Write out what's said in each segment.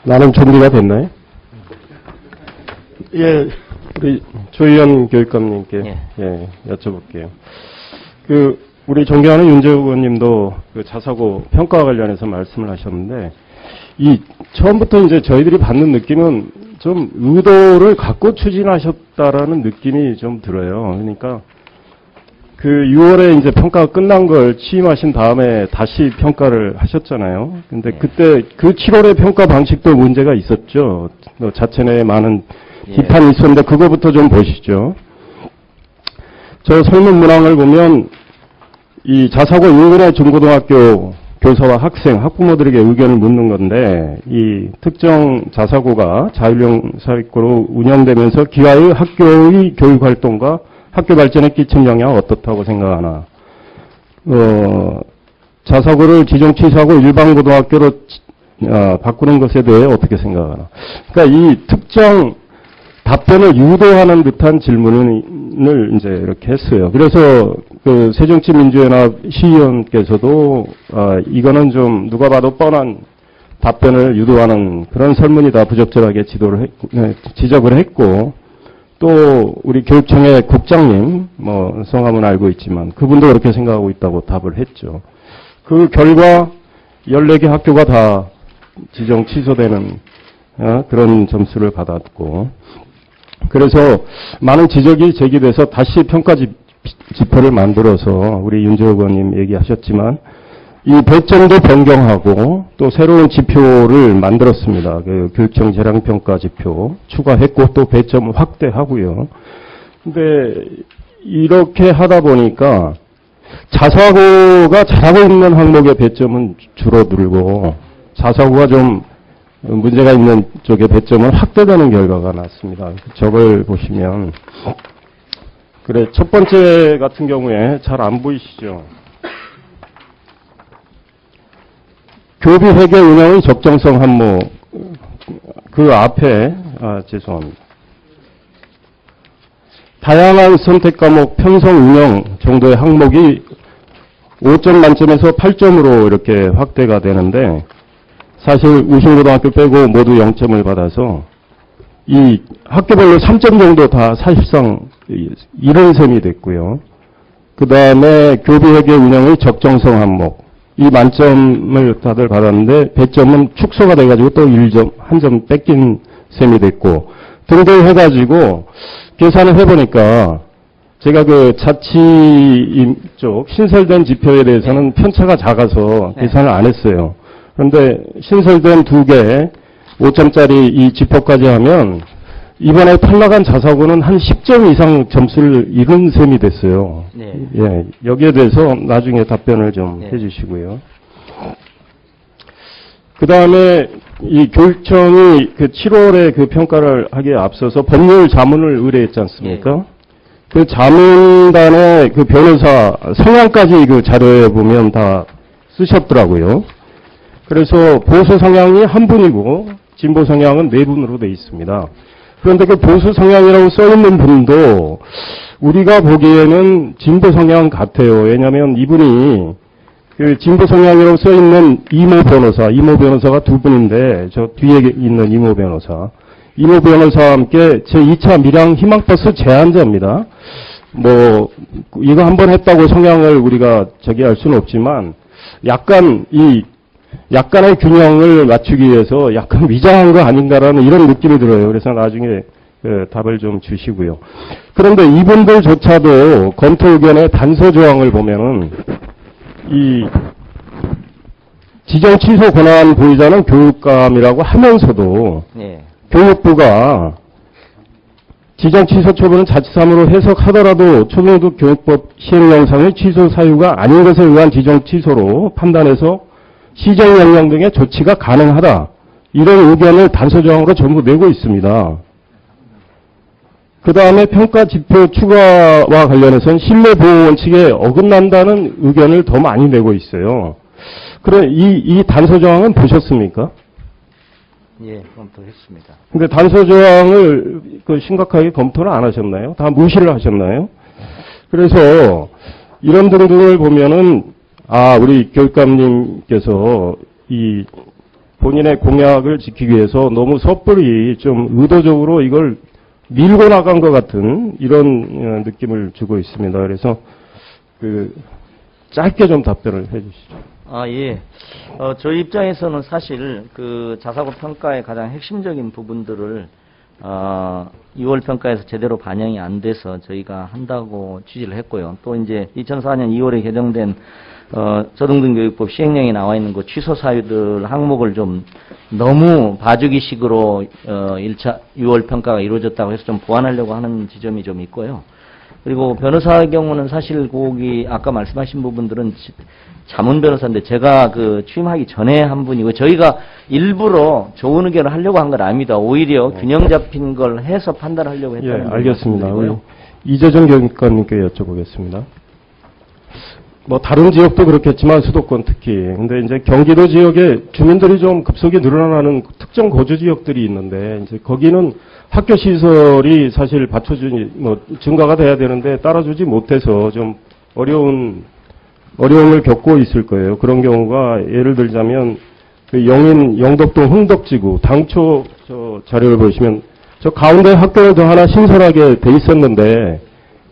나는 준비가 됐나요? 예, 우리 조희연 교육감님께 예, 여쭤볼게요. 우리 존경하는 윤재욱 의원님도 자사고 평가와 관련해서 말씀을 하셨는데, 처음부터 이제 저희들이 받는 느낌은 좀 의도를 갖고 추진하셨다라는 느낌이 좀 들어요. 그러니까 6월에 이제 평가가 끝난 걸 취임하신 다음에 다시 평가를 하셨잖아요. 근데 그때 7월의 평가 방식도 문제가 있었죠. 자체 내에 많은 비판이 있었는데 그거부터 좀 보시죠. 저 설문 문항을 보면 이 자사고 인근의 중고등학교 교사와 학생, 학부모들에게 의견을 묻는 건데, 이 특정 자사고가 자율형 사회고로 운영되면서 기아의 학교의 교육활동과 학교 발전에 끼친 영향은 어떻다고 생각하나? 자사고를 지정 취소하고 일반고등학교로 바꾸는 것에 대해 어떻게 생각하나? 그러니까 이 특정 답변을 유도하는 듯한 질문을 이제 이렇게 했어요. 그래서 새정치민주연합 시의원께서도 이거는 좀 누가 봐도 뻔한 답변을 유도하는 그런 설문이다 부적절하게 지적을 했고, 또 우리 교육청의 국장님 성함은 알고 있지만 그분도 그렇게 생각하고 있다고 답을 했죠. 그 결과 14개 학교가 다 지정 취소되는 그런 점수를 받았고, 그래서 많은 지적이 제기돼서 다시 평가 지표를 만들어서 우리 윤재욱 의원님 얘기하셨지만 이 배점도 변경하고 또 새로운 지표를 만들었습니다. 교육청 재량평가 지표 추가했고 또 배점 확대하고요. 근데 이렇게 하다 보니까 자사고가 잘하고 있는 항목의 배점은 줄어들고 자사고가 좀 문제가 있는 쪽의 배점은 확대되는 결과가 났습니다. 저걸 보시면 그래 첫 번째 같은 경우에 잘 안 보이시죠? 교비 회계 운영의 적정성 항목 그 앞에 죄송합니다. 다양한 선택 과목 편성 운영 정도의 항목이 5점 만점에서 8점으로 이렇게 확대가 되는데 사실 우신고등학교 빼고 모두 0점을 받아서 이 학교별로 3점 정도 다 사실상 이런 셈이 됐고요. 그 다음에 교비회계 운영의 적정성 항목 이 만점을 다들 받았는데 배점은 축소가 돼가지고 또 1점, 한 점 뺏긴 셈이 됐고 등등 해가지고 계산을 해보니까 제가 자치 쪽 신설된 지표에 대해서는 편차가 작아서 계산을 안 했어요. 그런데 신설된 2개 5점짜리 이 지표까지 하면 이번에 탈락한 자사고는 한 10점 이상 점수를 잃은 셈이 됐어요. 네. 예, 여기에 대해서 나중에 답변을 좀 해주시고요. 그 다음에 이 교육청이 7월에 평가를 하기에 앞서서 법률 자문을 의뢰했지 않습니까? 그 자문단의 변호사 성향까지 자료에 보면 다 쓰셨더라고요. 그래서 보수 성향이 한 분이고 진보 성향은 4분으로 되어 있습니다. 그런데 보수 성향이라고 써있는 분도 우리가 보기에는 진보 성향 같아요. 왜냐하면 이분이 진보 성향이라고 써있는 이모 변호사가 2분인데 저 뒤에 있는 이모 변호사와 함께 제2차 밀양 희망버스 제안자입니다. 이거 한번 했다고 성향을 우리가 할 수는 없지만 약간의 균형을 맞추기 위해서 약간 위장한 거 아닌가라는 이런 느낌이 들어요. 그래서 나중에 답을 좀 주시고요. 그런데 이분들조차도 검토 의견의 단서 조항을 보면은 이 지정 취소 권한 보유자는 교육감이라고 하면서도 교육부가 지정 취소 처분은 자치사무로 해석하더라도 초등학교 교육법 시행령상의 취소 사유가 아닌 것에 의한 지정 취소로 판단해서 시정명령 등의 조치가 가능하다. 이런 의견을 단서조항으로 전부 내고 있습니다. 그 다음에 평가 지표 추가와 관련해서는 신뢰보호 원칙에 어긋난다는 의견을 더 많이 내고 있어요. 그럼 이 단서조항은 보셨습니까? 예, 검토했습니다. 근데 단서조항을 심각하게 검토를 안 하셨나요? 다 무시를 하셨나요? 그래서 이런 등등을 보면은 우리 교육감님께서 본인의 공약을 지키기 위해서 너무 섣불리 좀 의도적으로 이걸 밀고 나간 것 같은 이런 느낌을 주고 있습니다. 그래서 짧게 좀 답변을 해주시죠. 예. 저희 입장에서는 사실 그 자사고 평가의 가장 핵심적인 부분들을 6월 평가에서 제대로 반영이 안 돼서 저희가 한다고 취지를 했고요. 또 이제 2004년 2월에 개정된 저등등교육법 시행령에 나와 있는 그 취소 사유들 항목을 좀 너무 봐주기식으로 1차 6월 평가가 이루어졌다고 해서 좀 보완하려고 하는 지점이 좀 있고요. 그리고 변호사의 경우는 사실 거기 아까 말씀하신 부분들은 자문 변호사인데 제가 취임하기 전에 한 분이고 저희가 일부러 좋은 의견을 하려고 한 건 아닙니다. 오히려 균형 잡힌 걸 해서 판단하려고 했다는 예, 알겠습니다. 말씀드리고요. 이재정 교육감님께 여쭤보겠습니다. 뭐 다른 지역도 그렇겠지만 수도권 특히 근데 이제 경기도 지역에 주민들이 좀 급속히 늘어나는 특정 거주 지역들이 있는데 이제 거기는 학교 시설이 사실 증가가 돼야 되는데 따라주지 못해서 좀 어려움을 겪고 있을 거예요. 그런 경우가 예를 들자면 영인 영덕동 흥덕지구 당초 저 자료를 보시면 저 가운데 학교를 더 하나 신설하게 돼 있었는데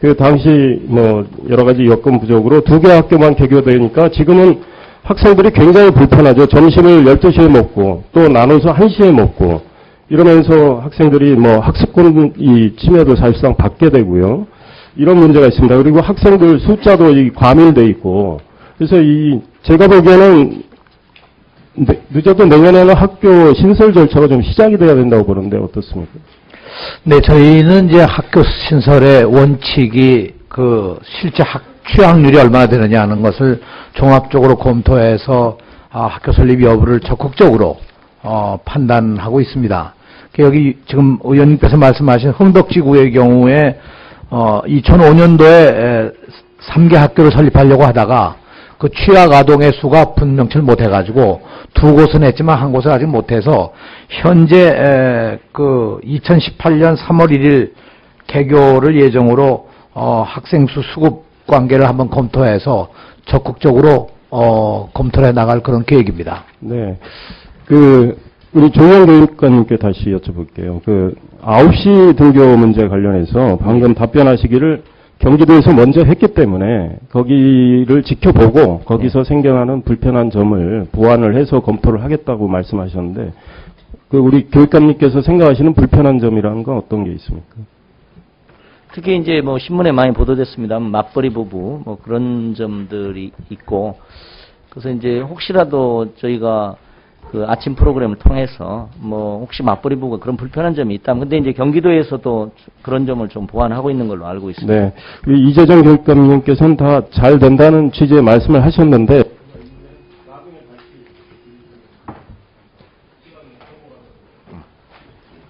그 당시 뭐 여러 가지 여건 부족으로 2개 학교만 개교되니까 지금은 학생들이 굉장히 불편하죠. 점심을 12시에 먹고 또 나눠서 1시에 먹고 이러면서 학생들이 뭐 학습권 침해도 사실상 받게 되고요. 이런 문제가 있습니다. 그리고 학생들 숫자도 과밀돼 있고 그래서 제가 보기에는 늦어도 내년에는 학교 신설 절차가 좀 시작이 돼야 된다고 보는데 어떻습니까? 네, 저희는 이제 학교 신설의 원칙이 실제 취학률이 얼마나 되느냐 하는 것을 종합적으로 검토해서 학교 설립 여부를 적극적으로 판단하고 있습니다. 여기 지금 의원님께서 말씀하신 흥덕지구의 경우에 2005년도에 3개 학교를 설립하려고 하다가 그 취학 아동의 수가 분명치를 못해가지고 2곳은 했지만 한 곳을 아직 못해서 현재 2018년 3월 1일 개교를 예정으로 학생 수 수급 관계를 한번 검토해서 적극적으로 검토를 해 나갈 그런 계획입니다. 네, 우리 조영 교육관님께 다시 여쭤볼게요. 9시 등교 문제 관련해서 방금 답변하시기를 경기도에서 먼저 했기 때문에 거기를 지켜보고 거기서 생겨나는 불편한 점을 보완을 해서 검토를 하겠다고 말씀하셨는데 우리 교육감님께서 생각하시는 불편한 점이라는 건 어떤 게 있습니까? 특히 이제 뭐 신문에 많이 보도됐습니다. 맞벌이 부부 뭐 그런 점들이 있고 그래서 이제 혹시라도 저희가 아침 프로그램을 통해서 뭐 혹시 맞벌이 부부가 그런 불편한 점이 있다면 근데 이제 경기도에서도 그런 점을 좀 보완하고 있는 걸로 알고 있습니다. 네, 우리 이재정 교육감님께서는 다 잘 된다는 취지의 말씀을 하셨는데